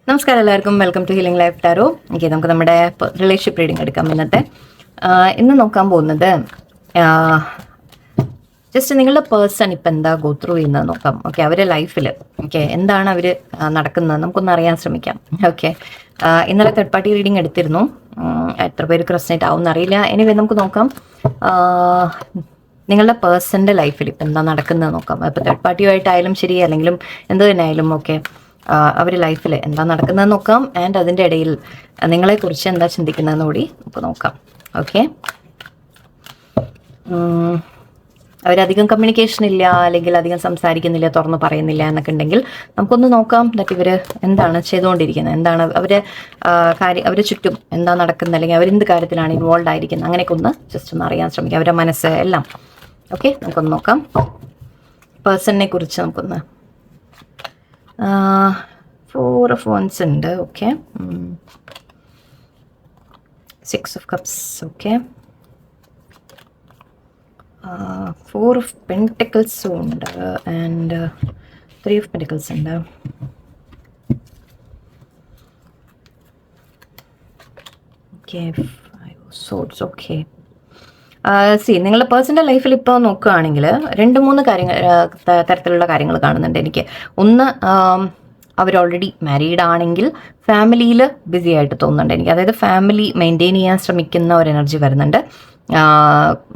നമസ്കാരം എല്ലാവർക്കും, welcome to healing life tarot. Okay, നമുക്ക് നമ്മുടെ റിലേഷൻഷിപ്പ് റീഡിംഗ് എടുക്കാം. ഇന്ന് നോക്കാൻ പോകുന്നത് ജസ്റ്റ് നിങ്ങളുടെ പേഴ്സൺ ഇപ്പം എന്താ ഗോ ത്രൂ ചെയ്യുന്നത് നോക്കാം. ഓക്കെ, അവരുടെ ലൈഫിൽ എന്താണ് അവർ നടക്കുന്നത് നമുക്കൊന്ന് അറിയാൻ ശ്രമിക്കാം. ഓക്കെ, ഇന്നലെ തേർഡ് പാർട്ടി റീഡിംഗ് എടുത്തിരുന്നു. എത്ര പേര് റെസൊനേറ്റ് ആവും എന്നറിയില്ല. എനിവേ നമുക്ക് നോക്കാം നിങ്ങളുടെ പേഴ്സൻ്റെ ലൈഫിൽ ഇപ്പം എന്താ നടക്കുന്നത് നോക്കാം. ഇപ്പോൾ തേർഡ് പാർട്ടിയുമായിട്ടായാലും ശരി, അല്ലെങ്കിലും എന്ത് തന്നെ ആയാലും ഓക്കെ, അവർ ലൈഫിൽ എന്താ നടക്കുന്നത് നോക്കാം. ആൻഡ് അതിൻ്റെ ഇടയിൽ നിങ്ങളെക്കുറിച്ച് എന്താ ചിന്തിക്കുന്നതെന്ന് കൂടി നമുക്ക് നോക്കാം. ഓക്കെ, അവരധികം കമ്മ്യൂണിക്കേഷൻ ഇല്ല, അല്ലെങ്കിൽ അധികം സംസാരിക്കുന്നില്ല, തുറന്ന് പറയുന്നില്ല എന്നൊക്കെ ഉണ്ടെങ്കിൽ നമുക്കൊന്ന് നോക്കാം ദാറ്റ് ഇവർ എന്താണ് ചെയ്തുകൊണ്ടിരിക്കുന്നത്, എന്താണ് അവരെ ചുറ്റും എന്താ നടക്കുന്നത്, അല്ലെങ്കിൽ അവരെന്ത് കാര്യത്തിലാണ് ഇൻവോൾവ് ആയിരിക്കുന്നത്, അങ്ങനെയൊക്കെ ഒന്ന് ജസ്റ്റ് ഒന്ന് അറിയാൻ ശ്രമിക്കാം, അവരുടെ മനസ്സ് എല്ലാം. ഓക്കെ, നമുക്കൊന്ന് നോക്കാം പേഴ്സണിനെ കുറിച്ച്. നമുക്കൊന്ന് 4 of Wands ഉണ്ട്. Okay, 6 of Cups. Okay, 4 of Pentacles ഉണ്ട്, ആൻഡ് 3 of Pentacles ഉണ്ട്. Okay, 5 of Swords. ഓക്കെ, നിങ്ങളുടെ പേഴ്സണൽ ലൈഫിൽ ഇപ്പോൾ നോക്കുകയാണെങ്കിൽ 2-3 തരത്തിലുള്ള കാര്യങ്ങൾ കാണുന്നുണ്ട് എനിക്ക്. ഒന്ന്, അവർ ഓൾറെഡി മാരീഡ് ആണെങ്കിൽ ഫാമിലിയിൽ ബിസി ആയിട്ട് തോന്നുന്നുണ്ട് എനിക്ക്. അതായത് ഫാമിലി മെയിൻറ്റെയിൻ ചെയ്യാൻ ശ്രമിക്കുന്ന ഒരു എനർജി വരുന്നുണ്ട്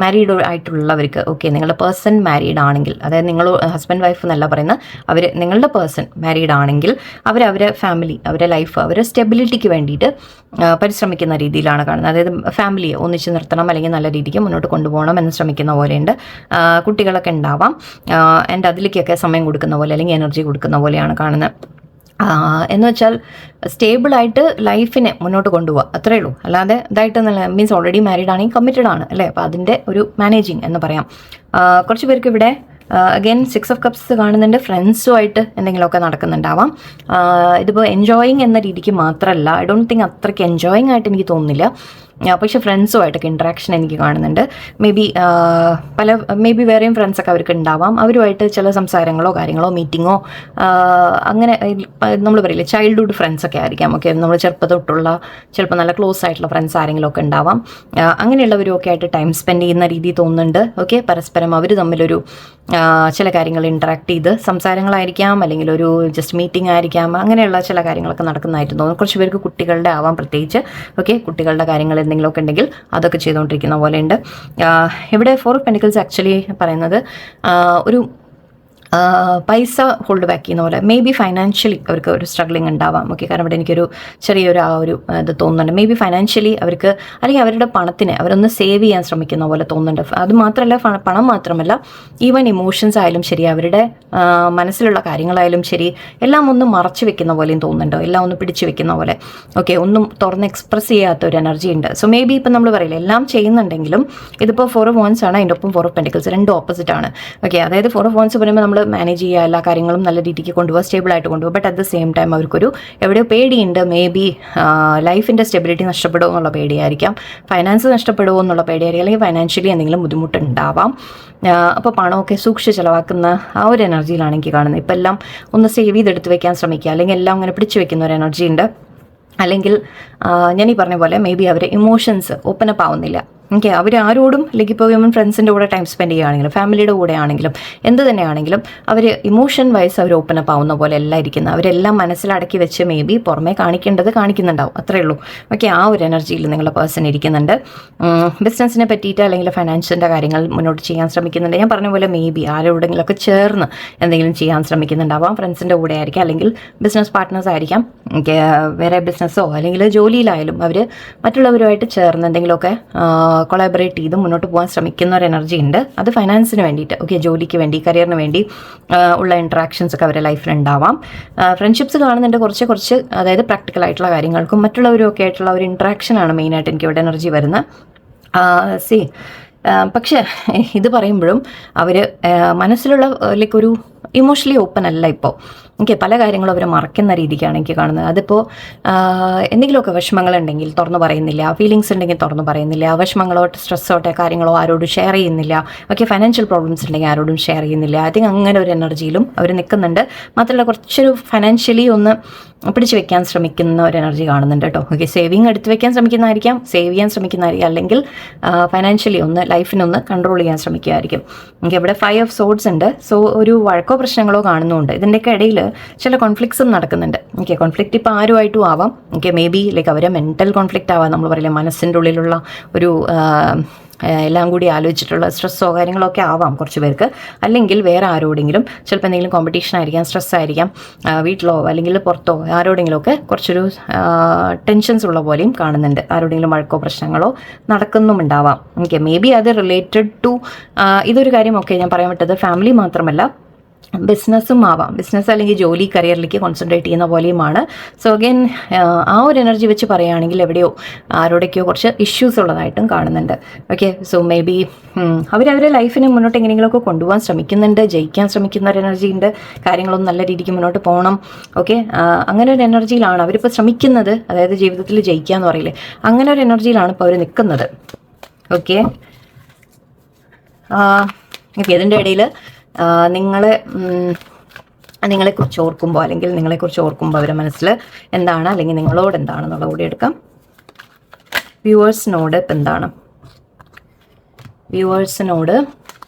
മാരീഡ് ആയിട്ടുള്ളവർക്ക്. ഓക്കെ, നിങ്ങളുടെ പേഴ്സൺ മാരീഡ് ആണെങ്കിൽ, അതായത് നിങ്ങൾ ഹസ്ബൻഡ് വൈഫ് എന്നല്ല പറയുന്നത്, നിങ്ങളുടെ പേഴ്സൺ മാരീഡ് ആണെങ്കിൽ അവരെ ഫാമിലി, അവരുടെ ലൈഫ്, അവരുടെ സ്റ്റെബിലിറ്റിക്ക് വേണ്ടിയിട്ട് പരിശ്രമിക്കുന്ന രീതിയിലാണ് കാണുന്നത്. അതായത് ഫാമിലിയെ ഒന്നിച്ച് നിർത്തണം, അല്ലെങ്കിൽ നല്ല രീതിക്ക് മുന്നോട്ട് കൊണ്ടുപോകണം എന്ന് ശ്രമിക്കുന്ന പോലെയുണ്ട്. കുട്ടികളൊക്കെ ഉണ്ടാവാം, ആൻഡ് അതിലേക്കൊക്കെ സമയം കൊടുക്കുന്ന പോലെ, അല്ലെങ്കിൽ എനർജി കൊടുക്കുന്ന പോലെയാണ് കാണുന്നത്. എന്ന് വെച്ചാൽ സ്റ്റേബിളായിട്ട് ലൈഫിനെ മുന്നോട്ട് കൊണ്ടുപോകുക, അത്രയേ ഉള്ളൂ. അല്ലാതെ ഇതായിട്ട് മീൻസ് ഓൾറെഡി മാരീഡ് ആണെങ്കിൽ കമ്മിറ്റഡ് ആണ് അല്ലേ. അപ്പോൾ അതിൻ്റെ ഒരു മാനേജിങ് എന്ന് പറയാം. കുറച്ച് പേർക്ക് ഇവിടെ അഗൈൻ 6 of Cups കാണുന്നുണ്ട്. ഫ്രണ്ട്സുമായിട്ട് എന്തെങ്കിലുമൊക്കെ നടക്കുന്നുണ്ടാവാം. ഇതിപ്പോൾ എൻജോയിങ് എന്ന രീതിക്ക് മാത്രമല്ല, ഐ ഡോണ്ട് തിങ്ക് അത്രയ്ക്ക് എൻജോയിങ് ആയിട്ട് എനിക്ക് തോന്നുന്നില്ല. പക്ഷേ ഫ്രണ്ട്സുമായിട്ടൊക്കെ ഇൻട്രാക്ഷൻ എനിക്ക് കാണുന്നുണ്ട്. മേ ബി വേറെയും ഫ്രണ്ട്സൊക്കെ അവർക്ക് ഉണ്ടാവാം. അവരുമായിട്ട് ചില സംസാരങ്ങളോ കാര്യങ്ങളോ മീറ്റിങ്ങോ, അങ്ങനെ നമ്മൾ പറയില്ലേ ചൈൽഡ്ഹുഡ് ഫ്രണ്ട്സൊക്കെ ആയിരിക്കാം. ഓക്കെ, നമ്മൾ ചെറുപ്പം തൊട്ടുള്ള ചിലപ്പോൾ നല്ല ക്ലോസ് ആയിട്ടുള്ള ഫ്രണ്ട്സ് ആരെങ്കിലും ഒക്കെ ഉണ്ടാവാം. അങ്ങനെയുള്ളവരും ഒക്കെ ആയിട്ട് ടൈം സ്പെൻഡ് ചെയ്യുന്ന രീതി തോന്നുന്നുണ്ട്. ഓക്കെ, പരസ്പരം അവർ തമ്മിലൊരു ചില കാര്യങ്ങൾ ഇൻട്രാക്ട് ചെയ്ത് സംസാരങ്ങളായിരിക്കാം, അല്ലെങ്കിൽ ഒരു ജസ്റ്റ് മീറ്റിംഗ് ആയിരിക്കാം. അങ്ങനെയുള്ള ചില കാര്യങ്ങളൊക്കെ നടക്കുന്നതായിട്ട് തോന്നുന്നു. കുറച്ച് പേർക്ക് കുട്ടികളുടെ ആവാം പ്രത്യേകിച്ച്. ഓക്കെ, കുട്ടികളുടെ കാര്യങ്ങൾ എന്തെങ്കിലുമൊക്കെ ഉണ്ടെങ്കിൽ അതൊക്കെ ചെയ്തുകൊണ്ടിരിക്കുന്ന പോലെയുണ്ട്. ഇവിടെ 4 of Pentacles ആക്ച്വലി പറയുന്നത് ഒരു പൈസ ഹോൾഡ് ബാക്ക് ചെയ്യുന്ന പോലെ, മേ ബി ഫൈനാൻഷ്യലി അവർക്ക് ഒരു സ്ട്രഗ്ലിംഗ് ഉണ്ടാവാം. ഓക്കെ, കാരണം ഇവിടെ എനിക്കൊരു ചെറിയൊരു ഇത് തോന്നുന്നുണ്ട്. മേ ബി ഫൈനാൻഷ്യലി അവർക്ക്, അല്ലെങ്കിൽ അവരുടെ പണത്തിനെ അവരൊന്ന് സേവ് ചെയ്യാൻ ശ്രമിക്കുന്ന പോലെ തോന്നുന്നുണ്ട്. അത് മാത്രമല്ല, പണം മാത്രമല്ല, ഈവൻ ഇമോഷൻസ് ആയാലും ശരി, അവരുടെ മനസ്സിലുള്ള കാര്യങ്ങളായാലും ശരി, എല്ലാം ഒന്ന് മറച്ചു വെക്കുന്ന പോലെയും തോന്നുന്നുണ്ടോ, എല്ലാം ഒന്ന് പിടിച്ചു വെക്കുന്ന പോലെ. ഓക്കെ, ഒന്നും തുറന്ന് എക്സ്പ്രസ് ചെയ്യാത്ത ഒരു എനർജി ഉണ്ട്. സോ മേ ബി ഇപ്പം നമ്മൾ പറയില്ല എല്ലാം ചെയ്യുന്നുണ്ടെങ്കിലും, ഇതിപ്പോൾ 4 of Wands ആണ്, അതിൻ്റെ ഒപ്പം 4 of Pentacles, രണ്ടും ഓപ്പോസിറ്റ് ആണ്. ഓക്കെ, അതായത് 4 of Wands പറയുമ്പോൾ നമ്മൾ മാനേജ് ചെയ്യുക, എല്ലാ കാര്യങ്ങളും നല്ല രീതിക്ക് കൊണ്ടുപോകുക, സ്റ്റേബിളായിട്ട് കൊണ്ടുപോകുക. But at the same time അവർക്കൊരു എവിടെയോ പേടിയുണ്ട്. മേ ബി ലൈഫിൻ്റെ സ്റ്റെബിലിറ്റി നഷ്ടപ്പെടുമോ എന്നുള്ള പേടിയായിരിക്കാം, ഫൈനാൻസ് നഷ്ടപ്പെടുമോ എന്നുള്ള പേടിയായിരിക്കും, അല്ലെങ്കിൽ ഫൈനാൻഷ്യലി എന്തെങ്കിലും ബുദ്ധിമുട്ടുണ്ടാവാം. അപ്പോൾ പണമൊക്കെ സൂക്ഷിച്ച് ചിലവാക്കുന്ന ആ ഒരു എനർജിയിലാണ് എനിക്ക് കാണുന്നത്. ഇപ്പം എല്ലാം ഒന്ന് സേവ് ചെയ്തെടുത്ത് വെക്കാൻ ശ്രമിക്കുക, അല്ലെങ്കിൽ എല്ലാം അങ്ങനെ പിടിച്ചു വെക്കുന്ന ഒരു എനർജി ഉണ്ട്. അല്ലെങ്കിൽ ഞാൻ ഈ പറഞ്ഞ പോലെ മേ ബി അവർ ഇമോഷൻസ് ഓപ്പൺ അപ്പ് ആവുന്നില്ല. ഓക്കെ, അവർ ആരോടും, അല്ലെങ്കിൽ ഇപ്പോൾ വിമൻ ഫ്രണ്ട്സിൻ്റെ കൂടെ ടൈം സ്പെൻഡ് ചെയ്യുകയാണെങ്കിലും ഫാമിലിയുടെ കൂടെ ആണെങ്കിലും എന്ത് തന്നെയാണെങ്കിലും അവർ ഇമോഷൻ വൈസ് അവർ ഓപ്പൺ അപ്പ് ആവുന്ന പോലെ അല്ല ഇരിക്കുന്നത്. അവരെല്ലാം മനസ്സിലടക്കി വെച്ച് മേ ബി പുറമേ കാണിക്കുന്നുണ്ടാവും, അത്രയേ ഉള്ളൂ. ഓക്കെ, ആ ഒരു എനർജിയിൽ നിങ്ങളുടെ പേഴ്സൺ ഇരിക്കുന്നുണ്ട്. ബിസിനസ്സിനെ പറ്റിയിട്ട്, അല്ലെങ്കിൽ ഫൈനാൻഷ്യലിൻ്റെ കാര്യങ്ങൾ മുന്നോട്ട് ചെയ്യാൻ ശ്രമിക്കുന്നുണ്ട്. ഞാൻ പറഞ്ഞ പോലെ മേ ബി ആരോടെങ്കിലുമൊക്കെ ചേർന്ന് എന്തെങ്കിലും ചെയ്യാൻ ശ്രമിക്കുന്നുണ്ടാവാം. ഫ്രണ്ട്സിൻ്റെ കൂടെ ആയിരിക്കാം, അല്ലെങ്കിൽ ബിസിനസ് പാർട്ട്നേഴ്സ് ആയിരിക്കാം. വേറെ ബിസിനസ്സോ അല്ലെങ്കിൽ ജോലിയിലായാലും അവർ മറ്റുള്ളവരുമായിട്ട് ചേർന്ന് എന്തെങ്കിലുമൊക്കെ കൊളാബറേറ്റ് ചെയ്ത് മുന്നോട്ട് പോകാൻ ശ്രമിക്കുന്ന ഒരു എനർജി ഉണ്ട്. അത് ഫൈനാൻസിന് വേണ്ടിയിട്ട്, ഓക്കെ, ജോലിക്ക് വേണ്ടി, കരിയറിന് വേണ്ടി ഉള്ള ഇൻട്രാക്ഷൻസ് ഒക്കെ അവരുടെ ലൈഫിൽ ഉണ്ടാവാം. ഫ്രണ്ട്ഷിപ്സ് കാണുന്നുണ്ട് കുറച്ച്, അതായത് പ്രാക്ടിക്കൽ ആയിട്ടുള്ള കാര്യങ്ങൾക്കും മറ്റുള്ളവരും ഒക്കെ ആയിട്ടുള്ള ഒരു ഇൻട്രാക്ഷനാണ് മെയിനായിട്ട് എനിക്ക് ഇവിടെ എനർജി വരുന്നത്. പക്ഷേ ഇത് പറയുമ്പോഴും അവർ മനസ്സിലുള്ള ലൈക്ക് ഒരു ഇമോഷണലി ഓപ്പൺ അല്ല ഇപ്പോൾ. ഓക്കെ, പല കാര്യങ്ങളും അവർ മറക്കുന്ന രീതിക്കാണ് എനിക്ക് കാണുന്നത്. അതിപ്പോൾ എന്തെങ്കിലുമൊക്കെ വിഷമങ്ങളുണ്ടെങ്കിൽ തുറന്നു പറയുന്നില്ല, ഫീലിങ്സ് ഉണ്ടെങ്കിൽ തുറന്നു പറയുന്നില്ല, വിഷമങ്ങളോ സ്ട്രെസ്സോട്ടെ കാര്യങ്ങളോ ആരോടും ഷെയർ ചെയ്യുന്നില്ല. ഓക്കെ, ഫൈനാൻഷ്യൽ പ്രോബ്ലംസ് ഉണ്ടെങ്കിൽ ആരോടും ഷെയർ ചെയ്യുന്നില്ല. ഐ തിങ്ക് അങ്ങനെ ഒരു എനർജിയിലും അവർ നിൽക്കുന്നുണ്ട്. മാത്രമല്ല കുറച്ചൊരു ഫൈനാൻഷ്യലി ഒന്ന് പിടിച്ചു വെക്കാൻ ശ്രമിക്കുന്ന ഒരു എനർജി കാണുന്നുണ്ട് കേട്ടോ. ഓക്കെ, സേവിങ് എടുത്ത് വെക്കാൻ ശ്രമിക്കുന്നതായിരിക്കാം, സേവ് ചെയ്യാൻ ശ്രമിക്കുന്നതായിരിക്കും, അല്ലെങ്കിൽ ഫൈനാൻഷ്യലി ഒന്ന് ലൈഫിനൊന്ന് കൺട്രോൾ ചെയ്യാൻ ശ്രമിക്കുമായിരിക്കും. ഓക്കെ, ഇവിടെ 5 ഓഫ് സോഡ്സ് ഉണ്ട്. സോ ഒരു വഴക്കോ പ്രശ്നങ്ങളോ കാണുന്നുണ്ട്. ഇതിൻ്റെയൊക്കെ ഇടയിൽ ചില കോൺഫ്ലിക്ട്സും നടക്കുന്നുണ്ട്. ഓക്കെ, കോൺഫ്ലിക്റ്റ് ഇപ്പോൾ ആരുമായിട്ടും ആവാം. ഓക്കെ, മേ ബി ലൈക്ക് അവരെ മെൻ്റൽ കോൺഫ്ലിക്റ്റ് ആവാം. നമ്മൾ പറയില്ലേ മനസ്സിൻ്റെ ഉള്ളിലുള്ള ഒരു എല്ലാം കൂടി ആലോചിച്ചിട്ടുള്ള സ്ട്രെസ്സോ കാര്യങ്ങളൊക്കെ ആവാം കുറച്ച് പേർക്ക്. അല്ലെങ്കിൽ വേറെ ആരോടെങ്കിലും ചിലപ്പോൾ എന്തെങ്കിലും കോമ്പറ്റീഷൻ ആയിരിക്കാം, സ്ട്രെസ് ആയിരിക്കാം, വീട്ടിലോ അല്ലെങ്കിൽ പുറത്തോ ആരോടെങ്കിലുമൊക്കെ കുറച്ചൊരു ടെൻഷൻസ് ഉള്ള പോലെയും കാണുന്നുണ്ട്. ആരോടെങ്കിലും വഴക്കോ പ്രശ്നങ്ങളോ നടക്കുന്നുമുണ്ടാവാം. ഓക്കെ, മേ ബി അത് റിലേറ്റഡ് ടു ഇതൊരു കാര്യമൊക്കെ ഞാൻ പറയാൻ വിട്ടത് ഫാമിലി മാത്രമല്ല, ബിസിനസ്സും ആവാം. ബിസിനസ് അല്ലെങ്കിൽ ജോലി കരിയറിലേക്ക് കോൺസെൻട്രേറ്റ് ചെയ്യുന്ന പോലെയുമാണ്. സോ അഗൈൻ ആ ഒരു എനർജി വെച്ച് പറയുകയാണെങ്കിൽ എവിടെയോ ആരോടൊക്കെയോ കുറച്ച് ഇഷ്യൂസ് ഉള്ളതായിട്ടും കാണുന്നുണ്ട്. ഓക്കെ, സോ മേ ബി അവരവരുടെ ലൈഫിനെ മുന്നോട്ട് എങ്ങനെയെങ്കിലുമൊക്കെ കൊണ്ടുപോകാൻ ശ്രമിക്കുന്നുണ്ട്, ജയിക്കാൻ ശ്രമിക്കുന്ന ഒരു എനർജി ഉണ്ട്. കാര്യങ്ങളൊന്നും നല്ല രീതിക്ക് മുന്നോട്ട് പോകണം. ഓക്കെ, അങ്ങനെ ഒരു എനർജിയിലാണ് അവരിപ്പോൾ ശ്രമിക്കുന്നത്. അതായത് ജീവിതത്തിൽ ജയിക്കുക എന്ന് പറയില്ലേ, അങ്ങനെ ഒരു എനർജിയിലാണ് ഇപ്പോൾ അവർ നിൽക്കുന്നത്. ഓക്കെ, ഇതിൻ്റെ ഇടയിൽ നിങ്ങളെക്കുറിച്ച് ഓർക്കുമ്പോൾ അല്ലെങ്കിൽ നിങ്ങളെക്കുറിച്ച് ഓർക്കുമ്പോൾ അവരുടെ മനസ്സിൽ എന്താണ്, അല്ലെങ്കിൽ നിങ്ങളോട് എന്താണെന്നുള്ള കൂടി എടുക്കാം. വ്യൂവേഴ്സിനോട് ഇപ്പം എന്താണ്, വ്യൂവേഴ്സിനോട്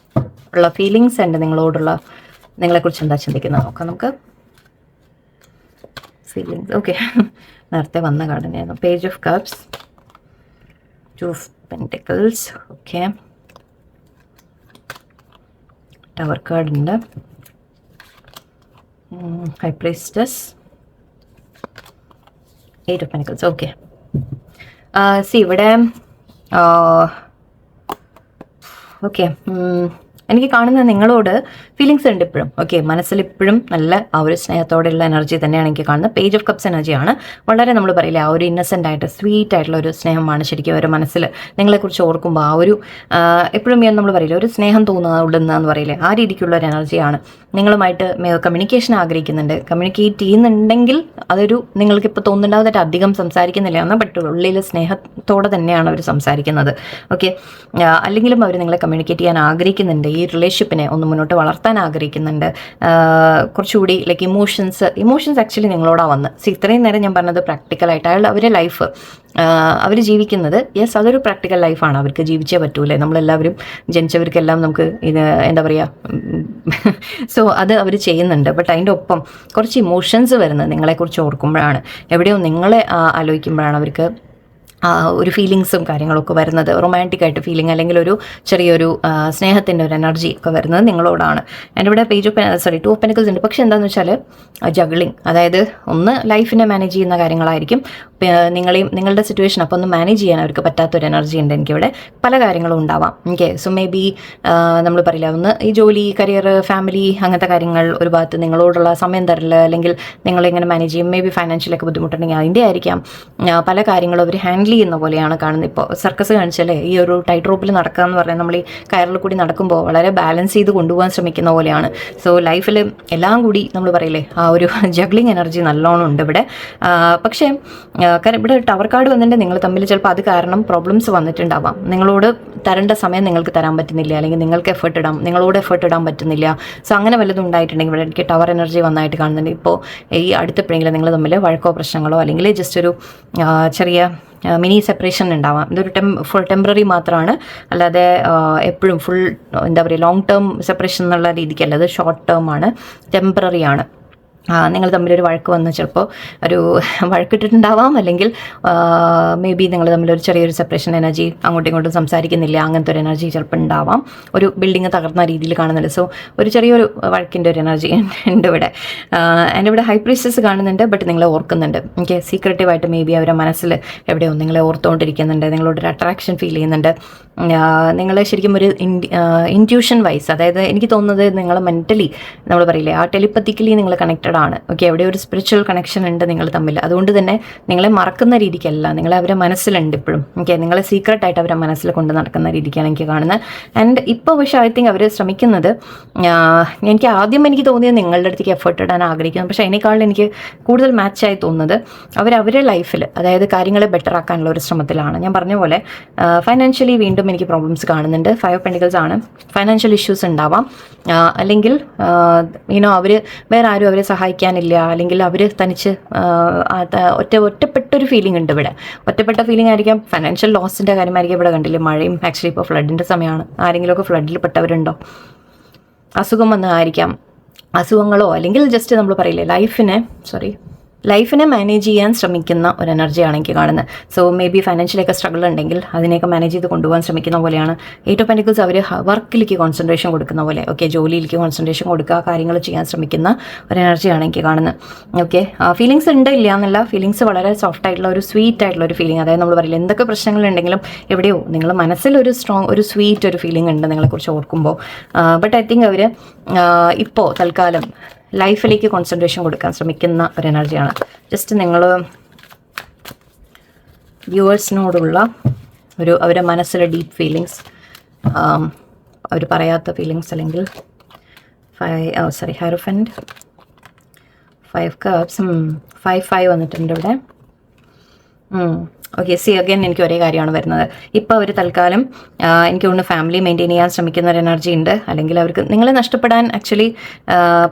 ഉള്ള ഫീലിങ്സ് ഉണ്ട്, നിങ്ങളെക്കുറിച്ച് എന്താ ചിന്തിക്കുന്നത് നോക്കാം നമുക്ക്. ഫീലിങ്സ് ഓക്കെ, നേരത്തെ വന്ന കാർഡിനായിരുന്നു. Page of cups, 2 of pentacles, okay, tower card ഉണ്ട്, high priestess, 8 of pentacles. Okay, ഇവിടെ ഓക്കെ എനിക്ക് കാണുന്ന നിങ്ങളോട് ഫീലിങ്സ് ഉണ്ട് ഇപ്പോഴും. ഓക്കെ, മനസ്സിൽ ഇപ്പോഴും നല്ല ആ ഒരു സ്നേഹത്തോടെയുള്ള എനർജി തന്നെയാണ് എനിക്ക് കാണുന്നത്. പേജ് ഓഫ് കപ്സ് എനർജിയാണ്. വളരെ നമ്മൾ പറയില്ല ആ ഒരു ഇന്നസെൻ്റ് ആയിട്ട് സ്വീറ്റ് ആയിട്ടുള്ള ഒരു സ്നേഹമാണ് ശരിക്കും അവരുടെ മനസ്സിൽ നിങ്ങളെക്കുറിച്ച് ഓർക്കുമ്പോൾ ആ ഒരു എപ്പോഴും നമ്മൾ പറയില്ല ഒരു സ്നേഹം തോന്നുന്നതെന്ന് പറയില്ലേ, ആ രീതിക്കുള്ള ഒരു എനർജിയാണ്. നിങ്ങളുമായിട്ട് കമ്മ്യൂണിക്കേഷൻ ആഗ്രഹിക്കുന്നുണ്ട്, കമ്മ്യൂണിക്കേറ്റ് ചെയ്യുന്നുണ്ടെങ്കിൽ അതൊരു നിങ്ങൾക്ക് ഇപ്പോൾ തോന്നുന്നുണ്ടാവുന്നതായിട്ട് അധികം സംസാരിക്കുന്നില്ല എന്നാൽ ബട്ട് ഉള്ളിൽ സ്നേഹത്തോടെ തന്നെയാണ് അവർ സംസാരിക്കുന്നത്. ഓക്കെ, അല്ലെങ്കിലും അവർ നിങ്ങളെ കമ്മ്യൂണിക്കേറ്റ് ചെയ്യാൻ ആഗ്രഹിക്കുന്നുണ്ട്, ഈ റിലേഷൻഷിപ്പിനെ ഒന്ന് മുന്നോട്ട് വളർത്താൻ ആഗ്രഹിക്കുന്നുണ്ട്. കുറച്ചുകൂടി ലൈക്ക് ഇമോഷൻസ് ആക്ച്വലി നിങ്ങളോടാ വന്ന് ഇത്രയും നേരം ഞാൻ പറഞ്ഞത് പ്രാക്ടിക്കലായിട്ട് അവരുടെ ലൈഫ് അവർ ജീവിക്കുന്നത്, യെസ് അതൊരു പ്രാക്ടിക്കൽ ലൈഫാണ്, അവർക്ക് ജീവിച്ചേ പറ്റൂലേ, നമ്മളെല്ലാവരും ജനിച്ചവർക്കെല്ലാം നമുക്ക് ഇത് എന്താ പറയുക സോ അത് അവർ ചെയ്യുന്നുണ്ട്. ബട്ട് അതിൻ്റെ ഒപ്പം കുറച്ച് ഇമോഷൻസ് വരുന്നത് നിങ്ങളെക്കുറിച്ച് ഓർക്കുമ്പോഴാണ്, എവിടെയോ നിങ്ങളെ ആലോചിക്കുമ്പോഴാണ് അവർക്ക് ഒരു ഫീലിങ്സും കാര്യങ്ങളൊക്കെ വരുന്നത്. റൊമാൻറ്റിക് ആയിട്ട് ഫീലിംഗ് അല്ലെങ്കിൽ ഒരു ചെറിയൊരു സ്നേഹത്തിൻ്റെ ഒരു എനർജി ഒക്കെ വരുന്നത് നിങ്ങളോടാണ്. എൻ്റെ ഇവിടെ പേജ് ഓഫ് 2 ഓഫ് പെന്റിക്കിൾസ് ഉണ്ട്. പക്ഷേ എന്താണെന്ന് വെച്ചാൽ ജഗ്ലിങ്, അതായത് ഒന്ന് ലൈഫിനെ മാനേജ് ചെയ്യുന്ന കാര്യങ്ങളായിരിക്കും, നിങ്ങളുടെ സിറ്റുവേഷൻ അപ്പോൾ ഒന്ന് മാനേജ് ചെയ്യാൻ അവർക്ക് പറ്റാത്തൊരു എനർജി ഉണ്ട് എനിക്കിവിടെ. പല കാര്യങ്ങളും ഉണ്ടാവാം. ഓക്കെ, സോ മേ ബി നമ്മൾ പറയില്ല ഒന്ന് ഈ ജോലി കരിയർ ഫാമിലി അങ്ങനത്തെ കാര്യങ്ങൾ ഒരു ഭാഗത്ത് നിങ്ങളോടുള്ള സമയം തരില്ല, അല്ലെങ്കിൽ നിങ്ങളിങ്ങനെ മാനേജ് ചെയ്യും. മേ ബി ഫൈനാൻഷ്യലൊക്കെ ബുദ്ധിമുട്ടുണ്ടെങ്കിൽ അതിൻ്റെ ആയിരിക്കാം. പല കാര്യങ്ങളും അവർ ഹാൻഡിൽ ചെയ്യുന്ന പോലെയാണ് കാണുന്നത്. ഇപ്പോൾ സർക്കസ് കാണിച്ചാലേ ഈ ഒരു ടൈറ്റ് റോപ്പിൽ നടക്കുക എന്ന് പറഞ്ഞാൽ നമ്മൾ ഈ കയറിൽ കൂടി നടക്കുമ്പോൾ വളരെ ബാലൻസ് ചെയ്ത് കൊണ്ടുപോകാൻ ശ്രമിക്കുന്ന പോലെയാണ്. സോ ലൈഫിൽ എല്ലാം കൂടി നമ്മൾ പറയില്ലേ ആ ഒരു ജഗ്ലിങ് എനർജി നല്ലോണം ഉണ്ട് ഇവിടെ. പക്ഷേ ഇവിടെ ടവർ കാർഡ് വന്നിട്ട് നിങ്ങൾ തമ്മിൽ ചിലപ്പോൾ അത് കാരണം പ്രോബ്ലംസ് വന്നിട്ടുണ്ടാവാം. നിങ്ങളോട് തരേണ്ട സമയം നിങ്ങൾക്ക് തരാൻ പറ്റുന്നില്ല, അല്ലെങ്കിൽ നിങ്ങൾക്ക് നിങ്ങളോട് എഫേർട്ട് ഇടാൻ പറ്റുന്നില്ല. സോ അങ്ങനെ വല്ലതും ഉണ്ടായിട്ടുണ്ടെങ്കിൽ ഇവിടെ എനിക്ക് ടവർ എനർജി വന്നായിട്ട് കാണുന്നുണ്ട്. ഇപ്പോൾ ഈ അടുത്തെപ്പോഴെങ്കിലും നിങ്ങൾ തമ്മിൽ വഴക്കോ പ്രശ്നങ്ങളോ അല്ലെങ്കിൽ ജസ്റ്റ് ഒരു ചെറിയ മിനി സെപ്പറേഷൻ ഉണ്ടാവാം. ഇതൊരു ടെമ്പററി മാത്രമാണ്, അല്ലാതെ എപ്പോഴും ഫുൾ എന്താ പറയുക ലോങ് ടേം സെപ്പറേഷൻ എന്നുള്ള രീതിക്കല്ല, അത് ഷോർട്ട് ടേം ആണ്, ടെമ്പററി ആണ്. നിങ്ങൾ തമ്മിലൊരു വഴക്ക് വന്ന് ചിലപ്പോൾ ഒരു വഴക്കിട്ടിട്ടുണ്ടാവാം, അല്ലെങ്കിൽ മേ ബി നിങ്ങൾ തമ്മിലൊരു ചെറിയൊരു സെപ്പറേഷൻ എനർജി, അങ്ങോട്ടും ഇങ്ങോട്ടും സംസാരിക്കുന്നില്ല, അങ്ങനത്തെ ഒരു എനർജി ചിലപ്പോൾ ഉണ്ടാവാം. ഒരു ബിൽഡിങ് തകർന്ന രീതിയിൽ കാണുന്നുണ്ട്. സോ ഒരു ചെറിയൊരു വഴക്കിൻ്റെ ഒരു എനർജി ഉണ്ട് ഇവിടെ. എൻ്റെ ഇവിടെ ഹൈ പ്രീസ്റ്റസ് കാണുന്നുണ്ട്, ബട്ട് നിങ്ങളെ ഓർക്കുന്നുണ്ട്. എനിക്ക് സീക്രട്ടീവായിട്ട് മേ ബി അവരുടെ മനസ്സിൽ എവിടെയോ നിങ്ങളെ ഓർത്തുകൊണ്ടിരിക്കുന്നുണ്ട്, നിങ്ങളോടൊരു അട്രാക്ഷൻ ഫീൽ ചെയ്യുന്നുണ്ട്. നിങ്ങൾ ശരിക്കും ഒരു ഇൻറ്റ്യൂഷൻ വൈസ്, അതായത് എനിക്ക് തോന്നുന്നത് നിങ്ങൾ മെൻ്റലി നമ്മൾ പറയില്ലേ ആ ടെലിപ്പത്തിക്കലി നിങ്ങൾ കണക്റ്റഡ് ആണ്. ഓക്കെ, അവിടെ ഒരു സ്പിരിച്വൽ കണക്ഷൻ ഉണ്ട് നിങ്ങൾ തമ്മിൽ. അതുകൊണ്ട് തന്നെ നിങ്ങളെ മറക്കുന്ന രീതിക്കല്ല, നിങ്ങളെ അവരെ മനസ്സിലുണ്ട് ഇപ്പോഴും. ഓക്കെ, നിങ്ങളെ സീക്രട്ടായിട്ട് അവരെ മനസ്സിൽ കൊണ്ട് നടക്കുന്ന രീതിക്കാണ് എനിക്ക് കാണുന്നത്. ആൻഡ് ഇപ്പോൾ പക്ഷേ ഐ തിങ്ക് അവർ ശ്രമിക്കുന്നത്, എനിക്ക് തോന്നിയത് നിങ്ങളുടെ അടുത്തേക്ക് എഫേർട്ട് ഇടാൻ ആഗ്രഹിക്കുന്നു. പക്ഷേ അതിനേക്കാളും എനിക്ക് കൂടുതൽ മാച്ചായി തോന്നുന്നത് അവരുടെ ലൈഫിൽ, അതായത് കാര്യങ്ങളെ ബെറ്റർ ആക്കാനുള്ള ഒരു ശ്രമത്തിലാണ്. ഞാൻ പറഞ്ഞ പോലെ ഫൈനാൻഷ്യലി വീണ്ടും എനിക്ക് പ്രോബ്ലംസ് കാണുന്നുണ്ട്. 5 ഓഫ് പെൻറ്റിക്കിൾസ് ആണ്. ഫൈനാൻഷ്യൽ ഇഷ്യൂസ് ഉണ്ടാവാം, അല്ലെങ്കിൽ അവർ വേറെ ആരും അവരെ സഹായിക്കാനില്ല, അല്ലെങ്കിൽ അവർ തനിച്ച് ഒറ്റപ്പെട്ടൊരു ഫീലിംഗ് ഉണ്ട് ഇവിടെ. ഒറ്റപ്പെട്ട ഫീലിംഗ് ആയിരിക്കാം. ഫൈനാൻഷ്യൽ ലോസിൻ്റെ കാര്യമായിരിക്കും. ഇവിടെ കണ്ടില്ലേ മഴയും, ആക്ച്വലി ഇപ്പോൾ ഫ്ലഡിൻ്റെ സമയമാണ്. ആരെങ്കിലുമൊക്കെ ഫ്ലഡിൽ പെട്ടവരുണ്ടോ? അസുഖം വന്നതായിരിക്കാം. അസുഖങ്ങളോ അല്ലെങ്കിൽ ജസ്റ്റ് നമ്മൾ പറയില്ലേ ലൈഫിനെ മാനേജ് ചെയ്യാൻ ശ്രമിക്കുന്ന ഒരു എനർജിയാണ് എനിക്ക് കാണുന്നത്. സോ മേ ബി ഫൈനാൻഷ്യലൊക്കെ സ്ട്രഗിൾ ഉണ്ടെങ്കിൽ അതിനെയൊക്കെ മാനേജ് ചെയ്ത് കൊണ്ടുപോകാൻ ശ്രമിക്കുന്ന പോലെയാണ്. 8 ഓഫ് പെൻറ്റിക്കിൾസ് അവർ വർക്കിലേക്ക് കോൺസെൻട്രേഷൻ കൊടുക്കുന്ന പോലെ, ഓക്കെ, ജോലിയിലേക്ക് കോൺസെൻട്രേഷൻ കൊടുക്കുക, കാര്യങ്ങൾ ചെയ്യാൻ ശ്രമിക്കുന്ന ഒരു എനർജിയാണ് എനിക്ക് കാണുന്നത്. ഓക്കെ, ഫീലിങ്സ് ഉണ്ട്, ഇല്ല എന്നല്ല. ഫീലിങ്സ് വളരെ സോഫ്റ്റ് ആയിട്ടുള്ള ഒരു സ്വീറ്റ് ആയിട്ടുള്ള ഒരു ഫീലിംഗ്. അതായത് നമ്മൾ പറയില്ല എന്തൊക്കെ പ്രശ്നങ്ങളുണ്ടെങ്കിലും എവിടെയോ നിങ്ങൾ മനസ്സിലൊരു ഒരു സ്വീറ്റ് ഒരു ഫീലിംഗ് ഉണ്ട് നിങ്ങളെക്കുറിച്ച് ഓർക്കുമ്പോൾ. ബട്ട് ഐ തിങ്ക് അവർ ഇപ്പോൾ തൽക്കാലം ലൈഫിലേക്ക് കോൺസെൻട്രേഷൻ കൊടുക്കാൻ ശ്രമിക്കുന്ന ഒരു എനർജിയാണ്. ജസ്റ്റ് നിങ്ങൾ വ്യൂവേഴ്സിനോടുള്ള അവരുടെ മനസ്സിലെ ഡീപ്പ് ഫീലിങ്സ്, അവർ പറയാത്ത ഫീലിങ്സ്, അല്ലെങ്കിൽ ഹെയറോഫൻറ്റ് 5 കപ്സ് 5 വന്നിട്ടുണ്ട് ഇവിടെ. ഓക്കെ, അഗൈൻ എനിക്ക് ഒരേ കാര്യമാണ് വരുന്നത്. ഇപ്പോൾ അവർ തൽക്കാലം എനിക്ക് തോന്നുന്നു ഫാമിലി മെയിൻറ്റെയിൻ ചെയ്യാൻ ശ്രമിക്കുന്ന ഒരു എനർജി ഉണ്ട്. അല്ലെങ്കിൽ അവർക്ക് നിങ്ങളെ നഷ്ടപ്പെടാൻ ആക്ച്വലി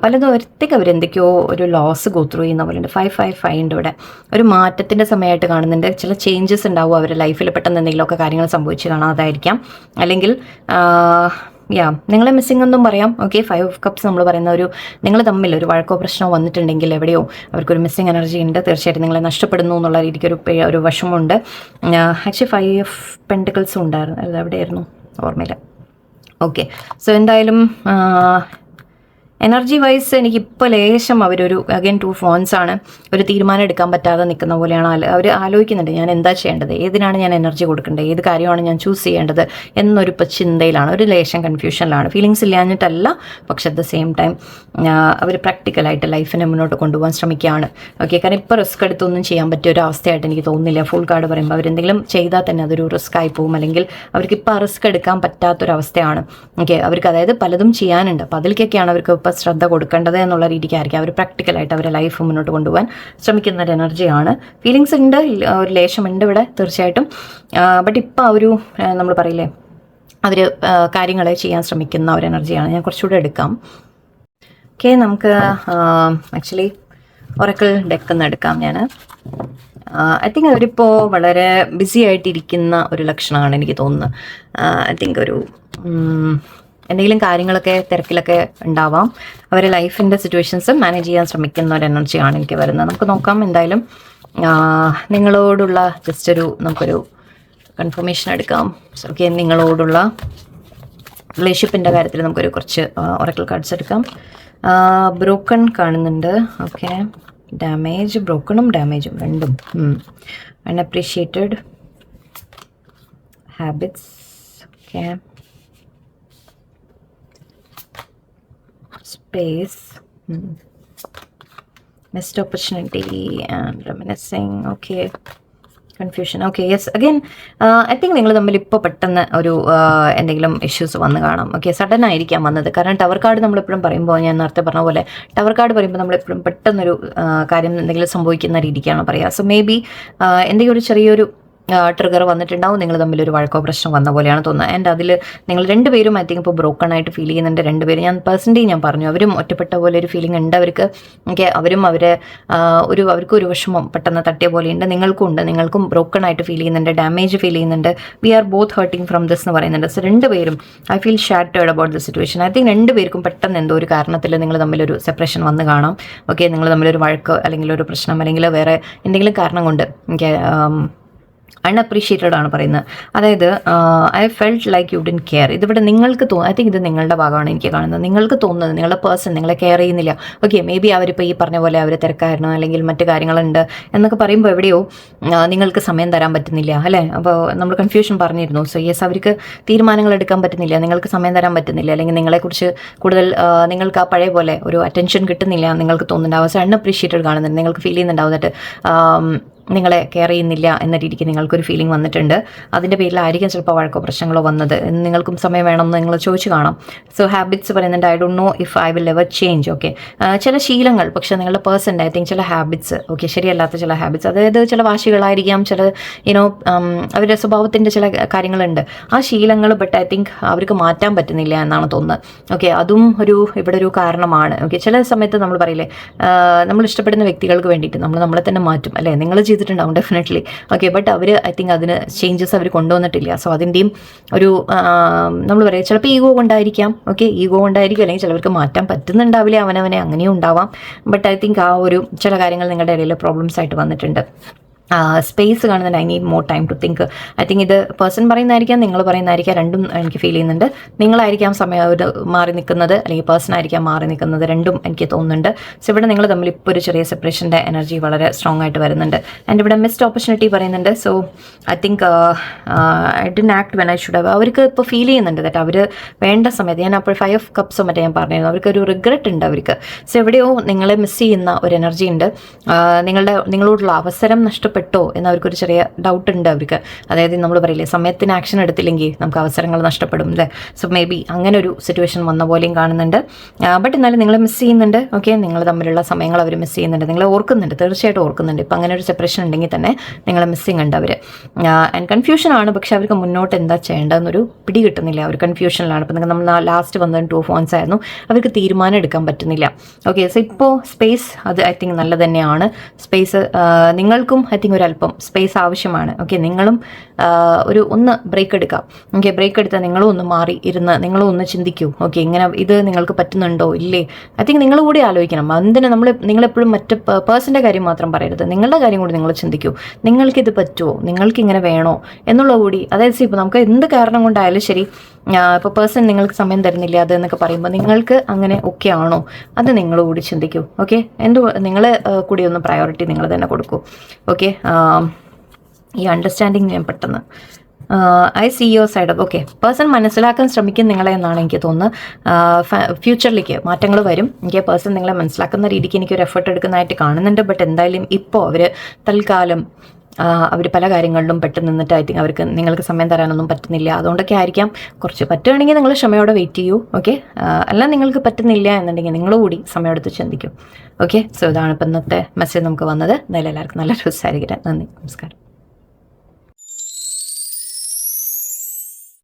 പലതും ഒറ്റയ്ക്ക് അവരെന്തൊക്കെയോ ഒരു ലോസ് ഗോ ത്രൂ ചെയ്യുന്ന പോലെ ഉണ്ട്. 5 ഉണ്ട് ഇവിടെ. ഒരു മാറ്റത്തിൻ്റെ സമയമായിട്ട് കാണുന്നുണ്ട്. ചില ചേഞ്ചസ് ഉണ്ടാവും അവരുടെ ലൈഫിൽ. പെട്ടെന്ന് എന്തെങ്കിലുമൊക്കെ കാര്യങ്ങൾ സംഭവിച്ച് കാണാതായിരിക്കാം. അല്ലെങ്കിൽ നിങ്ങളെ മിസ്സിംഗ് എന്നും പറയാം. ഓക്കെ, 5 ഓഫ് കപ്സ് നമ്മൾ പറയുന്ന നിങ്ങൾ തമ്മിൽ ഒരു വഴക്കോ പ്രശ്നമോ വന്നിട്ടുണ്ടെങ്കിൽ എവിടെയോ അവർക്കൊരു മിസ്സിംഗ് എനർജി ഉണ്ട്. തീർച്ചയായിട്ടും നിങ്ങളെ നഷ്ടപ്പെടുന്നു എന്നുള്ള രീതിക്ക് ഒരു വശമുണ്ട്. ആക്ച്വലി 5 ഓഫ് പെൻറ്റിക്കിൾസും ഉണ്ടായിരുന്നു. അത് എവിടെയായിരുന്നു ഓർമ്മയില്ല. ഓക്കെ, സോ എന്തായാലും എനർജി വൈസ് എനിക്കിപ്പോൾ ലേശം അഗൈൻ 2 ഫോൺസ് ആണ്. ഒരു തീരുമാനം എടുക്കാൻ പറ്റാതെ നിൽക്കുന്ന പോലെയാണ്. അവർ ആലോചിക്കുന്നുണ്ട് ഞാൻ എന്താ ചെയ്യേണ്ടത്, ഏതിനാണ് ഞാൻ എനർജി കൊടുക്കേണ്ടത്, ഏത് കാര്യമാണ് ഞാൻ ചൂസ് ചെയ്യേണ്ടത് എന്നൊരു ചിന്തയിലാണ്. ഒരു ലേശം കൺഫ്യൂഷനിലാണ്. ഫീലിങ്സ് ഇല്ലാഞ്ഞിട്ടല്ല, പക്ഷെ അറ്റ് ദ സെയിം ടൈം അവർ പ്രാക്ടിക്കലായിട്ട് ലൈഫിനെ മുന്നോട്ട് കൊണ്ടുപോകാൻ ശ്രമിക്കുകയാണ്. ഓക്കെ, കാരണം ഇപ്പോൾ റിസ്ക് എടുത്തൊന്നും ചെയ്യാൻ പറ്റിയ ഒരു അവസ്ഥയായിട്ട് എനിക്ക് തോന്നുന്നില്ല. ഫുൾ കാർഡ് പറയുമ്പോൾ അവരെന്തെങ്കിലും ചെയ്താൽ തന്നെ അതൊരു റിസ്ക് ആയി പോകും, അല്ലെങ്കിൽ അവർക്ക് ഇപ്പോൾ ആ റിസ്ക് എടുക്കാൻ പറ്റാത്തൊരവസ്ഥയാണ്. ഓക്കെ, അവർക്ക് അതായത് പലതും ചെയ്യാനുണ്ട്. അപ്പോൾ അതിലേക്കൊക്കെയാണ് അവർക്ക് ഇപ്പോൾ ശ്രദ്ധ കൊടുക്കേണ്ടത് എന്നുള്ള രീതിക്കായിരിക്കും അവർ പ്രാക്ടിക്കലായിട്ട് അവരുടെ ലൈഫ് മുന്നോട്ട് കൊണ്ടുപോകാൻ ശ്രമിക്കുന്ന ഒരു എനർജിയാണ്. ഫീലിങ്സ് ഉണ്ട്, ഒരു ലേശമുണ്ട് ഇവിടെ തീർച്ചയായിട്ടും. ബട്ട് ഇപ്പോൾ നമ്മൾ പറയില്ലേ അവർ കാര്യങ്ങളെ ചെയ്യാൻ ശ്രമിക്കുന്ന ഒരു എനർജിയാണ്. ഞാൻ കുറച്ചുകൂടെ എടുക്കാം. ഓക്കെ, നമുക്ക് ആക്ച്വലി ഒറക്കിൾ ഡെക്ക് നിന്ന് എടുക്കാം. ഞാൻ ഐ തിങ്ക് അവരിപ്പോൾ വളരെ ബിസി ആയിട്ടിരിക്കുന്ന ഒരു ലക്ഷണമാണ് എനിക്ക് തോന്നുന്നത്. ഐ തിങ്ക് എന്തെങ്കിലും കാര്യങ്ങളൊക്കെ തിരക്കിലൊക്കെ ഉണ്ടാവാം. അവരുടെ ലൈഫിൻ്റെ സിറ്റുവേഷൻസ് മാനേജ് ചെയ്യാൻ ശ്രമിക്കുന്ന ഒരു എനർജിയാണ് എനിക്ക് വരുന്നത്. നമുക്ക് നോക്കാം. എന്തായാലും നിങ്ങളോടുള്ള നമുക്കൊരു കൺഫർമേഷൻ എടുക്കാം. ഓക്കെ, നിങ്ങളോടുള്ള റിലേഷൻഷിപ്പിൻ്റെ കാര്യത്തിൽ നമുക്കൊരു കുറച്ച് ഒറക്കിൾ കാർഡ്സ് എടുക്കാം. ബ്രോക്കൺ കാണുന്നുണ്ട്. ഓക്കെ, ഡാമേജ്, ബ്രോക്കണും ഡാമേജും രണ്ടും. അൺഅപ്രീഷിയേറ്റഡ് habits. Okay, space, missed opportunity and reminiscing. Okay, confusion. Okay, yes, again I think നിങ്ങൾ തമ്മിൽ ഇപ്പോൾ പെട്ടെന്ന് എന്തെങ്കിലും ഇഷ്യൂസ് വന്ന് കാണാം. ഓക്കെ, സഡൻ ആയിരിക്കാം വന്നത്. കാരണം ടവർ കാർഡ് നമ്മളെപ്പോഴും പറയുമ്പോൾ, ഞാൻ നേരത്തെ പറഞ്ഞ പോലെ ടവർ കാർഡ് പറയുമ്പോൾ നമ്മളെപ്പോഴും പെട്ടെന്നൊരു കാര്യം എന്തെങ്കിലും സംഭവിക്കുന്ന രീതിക്കാണ് പറയുക. സോ മേ ബി എന്തെങ്കിലും ഒരു ചെറിയൊരു ട്രിഗർ വന്നിട്ടുണ്ടാവും. നിങ്ങൾ തമ്മിൽ ഒരു വഴക്കോ പ്രശ്നം വന്ന പോലെയാണ് തോന്നുന്നത്. ആൻഡ് അതിൽ നിങ്ങൾ രണ്ടുപേരും ഐ തിങ്ക് ഇപ്പോൾ ബ്രോക്കൺ ആയിട്ട് ഫീൽ ചെയ്യുന്നുണ്ട്. രണ്ടുപേരും ഞാൻ പേഴ്സണലി ഞാൻ പറഞ്ഞു അവരും ഒറ്റപ്പെട്ട പോലെ ഒരു ഫീലിംഗ് ഉണ്ട് അവർക്ക്. ഓക്കെ, അവരും അവർക്കൊരു വിഷമം പെട്ടെന്ന് തട്ടിയ പോലെയുണ്ട്. നിങ്ങൾക്കും ബ്രോക്കൺ ആയിട്ട് ഫീൽ ചെയ്യുന്നുണ്ട്, ഡാമേജ് ഫീൽ ചെയ്യുന്നുണ്ട്. We are both hurting from this എന്ന് പറയുന്നുണ്ട്. സോ രണ്ടുപേരും I feel shattered about the situation. I think രണ്ടുപേർക്കും പെട്ടെന്ന് എന്തോ ഒരു കാരണത്തിൽ നിങ്ങൾ തമ്മിലൊരു സെപ്പറേഷൻ വന്ന് കാണാം. ഓക്കെ, നിങ്ങൾ തമ്മിലൊരു വഴക്ക് അല്ലെങ്കിൽ ഒരു പ്രശ്നം അല്ലെങ്കിൽ വേറെ എന്തെങ്കിലും കാരണം കൊണ്ട് അൺഅപ്രീഷിയേറ്റഡ് ആണ് പറയുന്നത്. അതായത് I felt like you didn't care. ഇതിവിടെ നിങ്ങൾക്ക് ഐ തിങ്ക് ഇത് നിങ്ങളുടെ ഭാഗമാണ് എനിക്ക് കാണുന്നത്. നിങ്ങൾക്ക് തോന്നുന്നത് നിങ്ങളുടെ പേഴ്സൺ നിങ്ങളെ കെയർ ചെയ്യുന്നില്ല. ഓക്കെ, മേ ബി അവരിപ്പോൾ ഈ പറഞ്ഞ പോലെ അവർ തിരക്കായിരുന്നു അല്ലെങ്കിൽ മറ്റു കാര്യങ്ങളുണ്ട് എന്നൊക്കെ പറയുമ്പോൾ എവിടെയോ നിങ്ങൾക്ക് സമയം തരാൻ പറ്റുന്നില്ല അല്ലേ. അപ്പോൾ നമ്മൾ കൺഫ്യൂഷൻ പറഞ്ഞിരുന്നു. സോ യെസ്, അവർക്ക് തീരുമാനങ്ങൾ എടുക്കാൻ പറ്റുന്നില്ല, നിങ്ങൾക്ക് സമയം തരാൻ പറ്റുന്നില്ല, അല്ലെങ്കിൽ നിങ്ങളെക്കുറിച്ച് കൂടുതൽ നിങ്ങൾക്ക് ആ പഴയ പോലെ ഒരു അറ്റൻഷൻ കിട്ടുന്നില്ല നിങ്ങൾക്ക് തോന്നുന്നുണ്ടാവും. അൺഅപ്രീഷിയേറ്റഡ് കാണുന്നുണ്ട്, നിങ്ങൾക്ക് ഫീൽ ചെയ്യുന്നുണ്ടാവും എന്നിട്ട് നിങ്ങളെ കെയർ ചെയ്യുന്നില്ല എന്ന രീതിക്ക് നിങ്ങൾക്കൊരു ഫീലിംഗ് വന്നിട്ടുണ്ട്. അതിൻ്റെ പേരിലായിരിക്കും ചിലപ്പോൾ വഴക്കോ പ്രശ്നങ്ങളോ വന്നത്. നിങ്ങൾക്കും സമയം വേണമെന്ന് നിങ്ങൾ ചോദിച്ചു കാണാം. സോ ഹാബിറ്റ്സ് പറയുന്നുണ്ട്, I don't know if I will ever change. Okay, ചില ശീലങ്ങൾ, പക്ഷേ നിങ്ങളുടെ പേഴ്സൻ്റെ ഐ തിങ്ക് ചില ഹാബിറ്റ്സ് ഓക്കെ ശരിയല്ലാത്ത ചില ഹാബിറ്റ്സ്, അതായത് ചില വാശികളായിരിക്കാം, ചില അവരുടെ സ്വഭാവത്തിൻ്റെ ചില കാര്യങ്ങളുണ്ട്, ആ ശീലങ്ങൾ ബട്ട് ഐ തിങ്ക് അവർക്ക് മാറ്റാൻ പറ്റുന്നില്ല എന്നാണ് തോന്നുന്നത്. ഓക്കെ, അതും ഇവിടെ ഒരു കാരണമാണ്. ഓക്കെ, ചില സമയത്ത് നമ്മൾ പറയില്ലേ, നമ്മൾ ഇഷ്ടപ്പെടുന്ന വ്യക്തികൾക്ക് വേണ്ടിയിട്ട് നമ്മളെ തന്നെ മാറ്റും അല്ലേ. നിങ്ങൾ ചെയ്തിട്ടുണ്ടാവും ഡെഫിനറ്റ്ലി. ഓക്കെ, ബട്ട് അവർ ഐ തിങ്ക് അതിന് ചേഞ്ചസ് അവർ കൊണ്ടുവന്നിട്ടില്ല. സോ അതിൻ്റെയും ഒരു നമ്മൾ പറയാം ചിലപ്പോൾ ഈഗോ കൊണ്ടായിരിക്കാം. ഓക്കെ, ഈഗോ കൊണ്ടായിരിക്കും, അല്ലെങ്കിൽ ചിലവർക്ക് മാറ്റാൻ പറ്റുന്നുണ്ടാവില്ല അവനവനെ, അങ്ങനെയും ഉണ്ടാവാം. ബട്ട് ഐ തിങ്ക് ആ ഒരു ചില കാര്യങ്ങൾ നിങ്ങളുടെ ഇടയിൽ പ്രോബ്ലംസ് ആയിട്ട് വന്നിട്ടുണ്ട്. സ്പേസ് കാണുന്നുണ്ട്, I need more time to think. I think ഇത് പേഴ്സൺ പറയുന്നതായിരിക്കാം, നിങ്ങൾ പറയുന്നതായിരിക്കാം, രണ്ടും എനിക്ക് ഫീൽ ചെയ്യുന്നുണ്ട്. നിങ്ങളായിരിക്കാം സമയം മാറി നിൽക്കുന്നത്, അല്ലെങ്കിൽ പേഴ്സൺ ആയിരിക്കാം മാറി നിൽക്കുന്നത്, രണ്ടും എനിക്ക് തോന്നുന്നുണ്ട്. സോ ഇവിടെ നിങ്ങൾ തമ്മിൽ ഇപ്പോൾ ഒരു ചെറിയ സെപ്പറേഷൻ്റെ എനർജി വളരെ സ്ട്രോങ് ആയിട്ട് വരുന്നുണ്ട്. ആൻഡ് ഇവിടെ മിസ്ഡ് ഓപ്പർച്യൂണിറ്റി പറയുന്നുണ്ട്. So I think I didn't act when I should have. അവർക്ക് ഇപ്പോൾ ഫീൽ ചെയ്യുന്നുണ്ട് ദാറ്റ് അവർ വേണ്ട സമയത്ത്, ഞാൻ അപ്പോൾ 5 of Cups മറ്റേ ഞാൻ പറഞ്ഞിരുന്നു, അവർക്കൊരു റിഗ്രറ്റ് ഉണ്ട് അവർക്ക്. സോ എവിടെയോ നിങ്ങളെ മിസ് ചെയ്യുന്ന ഒരു എനർജി ഉണ്ട്. നിങ്ങളോടുള്ള അവസരം നഷ്ടപ്പെട്ടു എന്നവർക്കൊരു ചെറിയ ഡൗട്ട് ഉണ്ട് അവർക്ക്. അതായത് നമ്മൾ പറയില്ലേ, സമയത്തിന് ആക്ഷൻ എടുത്തില്ലെങ്കിൽ നമുക്ക് അവസരങ്ങൾ നഷ്ടപ്പെടും അല്ലേ. സോ മേ ബി അങ്ങനെ ഒരു സിറ്റുവേഷൻ വന്ന പോലെയും കാണുന്നുണ്ട്. ബട്ട് എന്നാലും നിങ്ങളെ മിസ് ചെയ്യുന്നുണ്ട്. ഓക്കെ, നിങ്ങൾ തമ്മിലുള്ള സമയങ്ങൾ അവർ മിസ് ചെയ്യുന്നുണ്ട്, നിങ്ങളെ ഓർക്കുന്നുണ്ട്, തീർച്ചയായിട്ടും ഓർക്കുന്നുണ്ട്. ഇപ്പം അങ്ങനെ ഒരു സെപ്പറേഷൻ ഉണ്ടെങ്കിൽ തന്നെ നിങ്ങളെ മിസ്സിങ് ഉണ്ട് അവർ. ആൻഡ് കൺഫ്യൂഷൻ ആണ്, പക്ഷെ അവർക്ക് മുന്നോട്ട് എന്താ ചെയ്യേണ്ടതെന്നൊരു പിടി കിട്ടുന്നില്ല. അവർ കൺഫ്യൂഷനിലാണ്. ഇപ്പം നമ്മൾ ലാസ്റ്റ് വന്നത് 2 of Wands ആയിരുന്നു, അവർക്ക് തീരുമാനം എടുക്കാൻ പറ്റുന്നില്ല. ഓക്കെ, സോ ഇപ്പോൾ സ്പേസ് അത് ഐ തിങ്ക് നല്ല തന്നെയാണ്. സ്പേസ് നിങ്ങൾക്കും ഐ തിങ്ക് ഒരല്പം സ്പേസ് ആവശ്യമാണ്. ഓക്കെ, നിങ്ങളും ഒന്ന് ബ്രേക്ക് എടുക്കാം. ഓക്കെ, ബ്രേക്ക് എടുത്താൽ നിങ്ങളും ഒന്ന് മാറി ഇരുന്ന് നിങ്ങളും ഒന്ന് ചിന്തിക്കൂ. ഓക്കെ, ഇങ്ങനെ ഇത് നിങ്ങൾക്ക് പറ്റുന്നുണ്ടോ ഇല്ലേ. ഐ തിങ്ക് നിങ്ങൾ കൂടി ആലോചിക്കണം. എന്തിനാ നിങ്ങളെപ്പോഴും മറ്റ് പേഴ്സൻ്റെ കാര്യം മാത്രം പറയരുത്, നിങ്ങളുടെ കാര്യം കൂടി നിങ്ങൾ ചിന്തിക്കൂ. നിങ്ങൾക്കിത് പറ്റുമോ, നിങ്ങൾക്കിങ്ങനെ വേണോ എന്നുള്ള കൂടി. അതായത് ഇപ്പോൾ നമുക്ക് എന്ത് കാരണം കൊണ്ടായാലും ശരി, ഇപ്പോൾ പേഴ്സൺ നിങ്ങൾക്ക് സമയം തരുന്നില്ല അത് എന്നൊക്കെ പറയുമ്പോൾ നിങ്ങൾക്ക് അങ്ങനെ ഓക്കെ ആണോ, അത് നിങ്ങൾ കൂടി ചിന്തിക്കൂ. ഓക്കെ, നിങ്ങൾ കൂടി ഒന്ന് പ്രയോറിറ്റി നിങ്ങൾ തന്നെ കൊടുക്കൂ. ഓക്കെ, ഈ അണ്ടർസ്റ്റാൻഡിങ് ഞാൻ പെട്ടെന്ന് I see your side of. Okay, person മനസ്സിലാക്കാൻ ശ്രമിക്കും നിങ്ങളെ എന്നാണ് എനിക്ക് തോന്നുന്നത്. ഫ്യൂച്ചറിലേക്ക് മാറ്റങ്ങൾ വരും. എനിക്ക് പേഴ്സൺ നിങ്ങളെ മനസ്സിലാക്കുന്ന രീതിക്ക് എനിക്കൊരു എഫേർട്ട് എടുക്കുന്നതായിട്ട് കാണുന്നുണ്ട്. ബട്ട് എന്തായാലും ഇപ്പോൾ അവർ തൽക്കാലം അവർ പല കാര്യങ്ങളിലും പെട്ട് നിന്നിട്ട് ഐ തിങ്ക് അവർക്ക് നിങ്ങൾക്ക് സമയം തരാനൊന്നും പറ്റുന്നില്ല. അതുകൊണ്ടൊക്കെ ആയിരിക്കാം. കുറച്ച് പറ്റുകയാണെങ്കിൽ നിങ്ങൾ ക്ഷമയോടെ വെയിറ്റ് ചെയ്യൂ. ഓക്കെ, അല്ല നിങ്ങൾക്ക് പറ്റുന്നില്ല എന്നുണ്ടെങ്കിൽ നിങ്ങൾ കൂടി സമയമെടുത്ത് ചിന്തിക്കും. ഓക്കെ, സോ ഇതാണ് ഇപ്പം ഇന്നത്തെ മെസ്സേജ് നമുക്ക് വന്നത്. എന്തായാലും എല്ലാവർക്കും നല്ല ദിവസമായിരിക്കട്ടെ. നന്ദി, നമസ്കാരം.